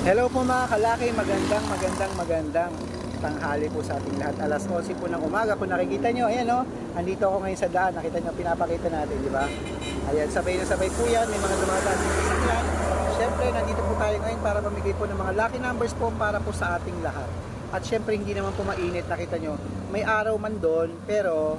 Hello po mga kalaki, magandang tanghali po sa ating lahat. Alas 11 po ng umaga. Kung nakikita nyo, ayan o, andito ako ngayon sa daan. Nakita nyo, pinapakita natin, di ba? Ayan, sabay na sabay po yan. May mga dumadaan dito sa sasakyan. Siyempre, nandito po tayo ngayon para mamigay po ng mga lucky numbers po para po sa ating lahat. At siyempre, hindi naman po mainit. Nakita nyo, may araw man doon, pero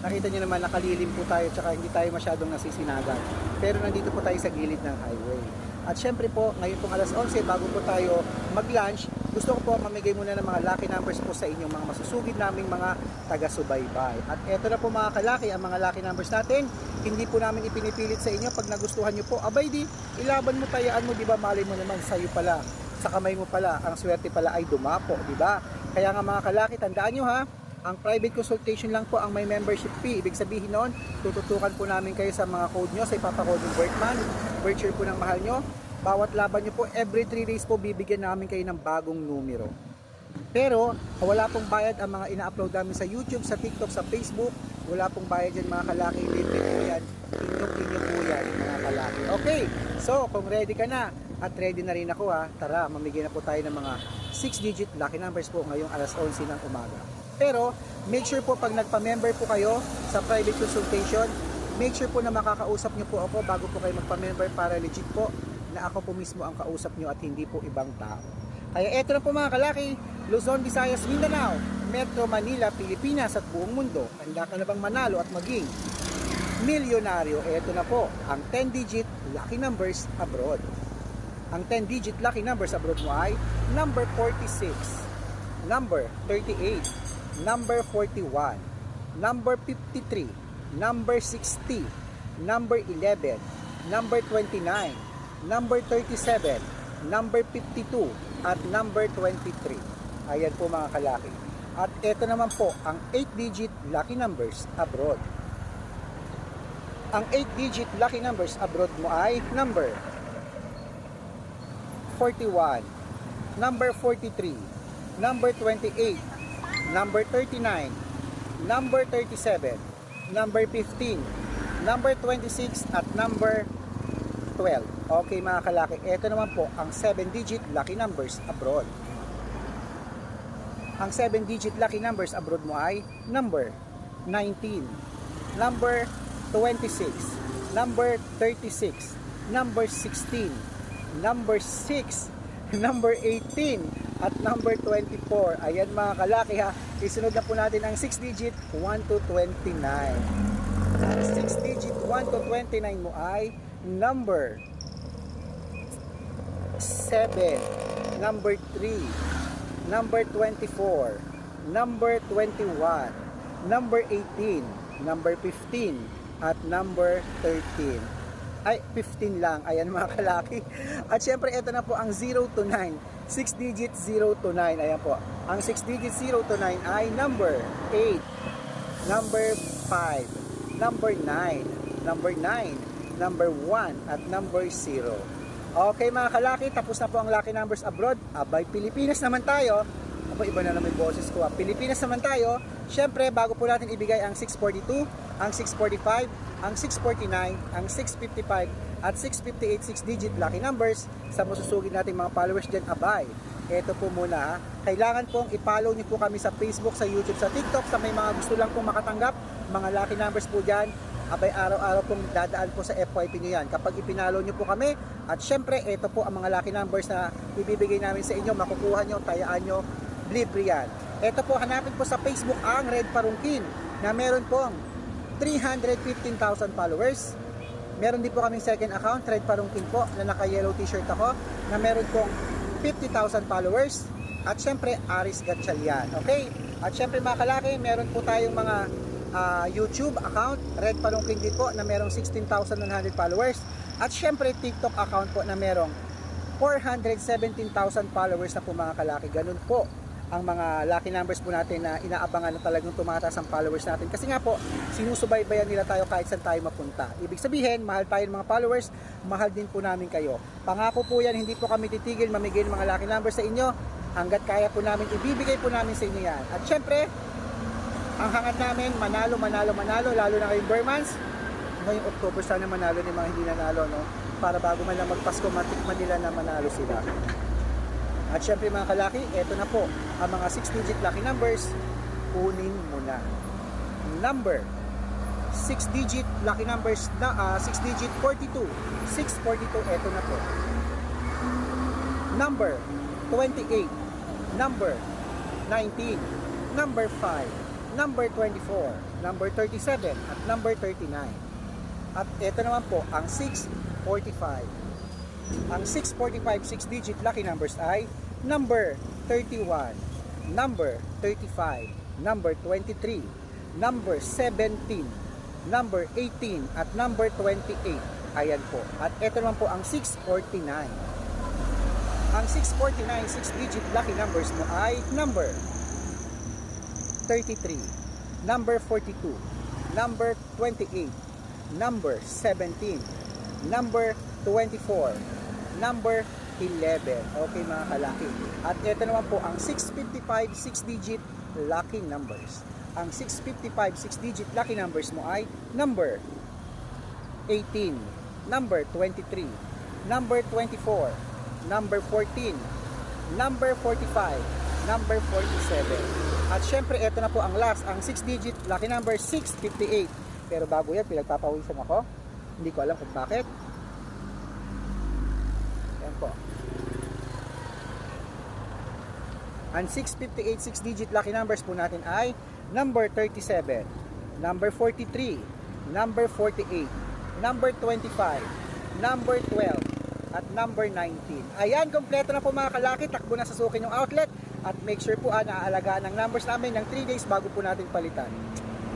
nakita nyo naman nakalilim po tayo, tsaka hindi tayo masyadong nasisinagan. Pero nandito po tayo sa gilid ng highway. At syempre po, ngayon pong alas 11, bago po tayo mag-lunch, gusto ko po mamigay muna ng mga lucky numbers po sa inyong mga masusugid naming mga taga-subaybay. At eto na po mga kalaki, ang mga lucky numbers natin, hindi po namin ipinipilit sa inyo. Pag nagustuhan nyo po, abay di, ilaban mo, tayaan mo, di ba, malay mo naman sa'yo pala, sa kamay mo pala, ang swerte pala ay dumapo, di ba? Kaya nga mga kalaki, tandaan nyo ha, ang private consultation lang po ang may membership fee. Ibig sabihin noon, tututukan po namin kayo sa mga code nyo, sa ipapakode ng Bertman, virtual po ng mahal nyo. Bawat laban nyo po, every 3 days po, bibigyan namin kayo ng bagong numero. Pero, wala pong bayad ang mga ina-upload namin sa YouTube, sa TikTok, sa Facebook. Wala pong bayad yan mga kalaki. Libre po yan. Inyo po yan mga kalaki. Okay, so kung ready ka na, at ready na rin ako ha, tara, mamigay na po tayo ng mga 6-digit lucky numbers po ngayong alas 11 ng umaga. Pero, make sure po pag nagpa-member po kayo sa private consultation, make sure po na makakausap nyo po ako bago po kayo magpa-member para legit po na ako po mismo ang kausap nyo at hindi po ibang tao. Kaya eto na po mga kalaki, Luzon, Visayas, Mindanao, Metro Manila, Pilipinas at buong mundo. Handa ka na bang manalo at maging milyonaryo? Eto na po ang 10-digit lucky numbers abroad. Ang 10-digit lucky numbers abroad mo ay number 46, number 38, number 41, number 53, number 60, number 11, number 29, number 37, number 52, at number 23. Ayan po mga kalaki. At ito naman po ang 8-digit lucky numbers abroad. Ang 8-digit lucky numbers abroad mo ay number 41, number 43, number 28, number 39, number 37, number 15, number 26, at number 12. Okay mga kalaki, ito naman po ang 7-digit lucky numbers abroad. Ang 7-digit lucky numbers abroad mo ay number 19, number 26, number 36, number 16, number 6, number 18, at number 24. Ayan mga kalaki ha, isunod na po natin ang 6-digit 1 to 29. Ang 6-digit 1 to 29 mo ay number 7, number 3, number 24, number 21, number 18, number 15, at number 13. Ay, 15 lang. Ayan mga kalaki. At syempre, ito na po ang 0 to 9. 6-digit 0 to 9. Ayan po. Ang 6-digit 0 to 9 ay number 8, number 5, number 9, number 9, number 1, at number 0. Okay mga kalaki, tapos na po ang lucky numbers abroad. Abay, Pilipinas naman tayo. Aba, iba na naman yung boses ko. Pilipinas naman tayo. Syempre, bago po natin ibigay ang 642, ang 645, ang 649, ang 655, at 658 6-digit lucky numbers sa masusugid nating mga followers dyan, abay, eto po muna ha. Kailangan pong i-follow nyo po kami sa Facebook, sa YouTube, sa TikTok, sa may mga gusto lang pong makatanggap mga lucky numbers po dyan. Abay, araw-araw pong dadaan po sa FYP nyo yan kapag ipinalo nyo po kami. At syempre, eto po ang mga lucky numbers na ibibigay namin sa inyo, makukuha nyo, tayaan nyo, libre yan. Eto po, hanapin po sa Facebook ang Red Parungkin na meron pong 315,000 followers. Meron din po kaming second account, Red Parungkin po, na naka-yellow t-shirt ako, na meron pong 50,000 followers. At syempre, Aris Gatchalian. Okay? At syempre mga kalaki, meron po tayong mga YouTube account, Red Parungkin din po, na merong 16,100 followers. At syempre, TikTok account po na merong 417,000 followers na po mga kalaki. Ganun po ang mga lucky numbers po natin na inaabangan na talagang tumataas ang followers natin. Kasi nga po, sinusubaybayan nila tayo kahit saan tayo mapunta. Ibig sabihin, mahal tayo ng mga followers, mahal din po namin kayo. Pangako po yan, hindi po kami titigil mamigay ng mga lucky numbers sa inyo. Hanggat kaya po namin, ibibigay po namin sa inyo yan. At syempre, ang hangat namin, manalo, lalo na kayong Burmans. Ngayong October, sana manalo ng mga hindi nanalo, no? Para bago man lang magpasko, matikman nila na manalo sila. At syempre mga kalaki, eto na po ang mga 6-digit lucky numbers. Kunin mo na. Number 6-digit lucky numbers na 6-digit 42. 642, eto na po. Number 28, number 19, number 5, number 24, number 37, at number 39. At ito naman po ang 645. Ang 645 6-digit lucky numbers ay number 31, number 35, number 23, number 17, number 18, at number 28. Ayan po. At ito naman po ang 649. Ang 649 6-digit lucky numbers mo ay number 33, number 42, number 28, number 17, number 24, number 11. Okay mga kalaki. At ito naman po ang 655 6-digit lucky numbers. Ang 655 6-digit lucky numbers mo ay number 18, number 23, number 24, number 14, number 45, number 47. At syempre, ito na po ang last, ang 6-digit lucky number 658. Pero bago yan, pinagpapawisan ako. Hindi ko alam kung bakit. Yan po. Ang 658 6-digit lucky numbers po natin ay number 37, number 43, number 48, number 25, number 12, at number 19. Ayan, kompleto na po mga kalaki. Takbo na sa sukin yung outlet. At make sure po naaalagaan ng numbers namin ng 3 days bago po natin palitan.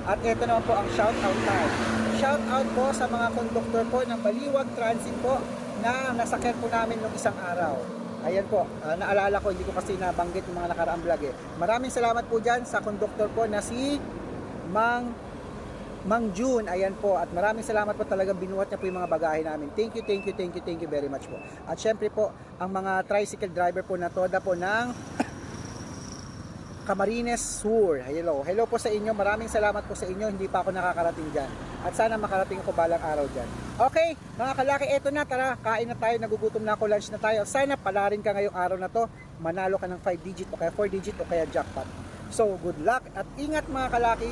At ito naman po ang shoutout time. Shoutout po sa mga conductor po ng Baliwag Transit po na nasakyan po namin nung isang araw. Ayan po, naalala ko, hindi ko kasi nabanggit yung mga nakaraang vlog eh. Maraming salamat po dyan sa conductor po na si Mang June, ayan po, at maraming salamat po, talagang binuhat niya po yung mga bagahe namin. Thank you very much po. At syempre po, ang mga tricycle driver po na toda po ng Camarines Sur. Hello po sa inyo, maraming salamat po sa inyo, hindi pa ako nakakarating dyan. At sana makarating ako balang araw dyan. Okay, mga kalaki, eto na, tara, kain na tayo, nagugutom na ako, lunch na tayo. Sana palarin ka ngayong araw na to, manalo ka ng 5-digit o kaya 4-digit o kaya jackpot. So, good luck at ingat mga kalaki.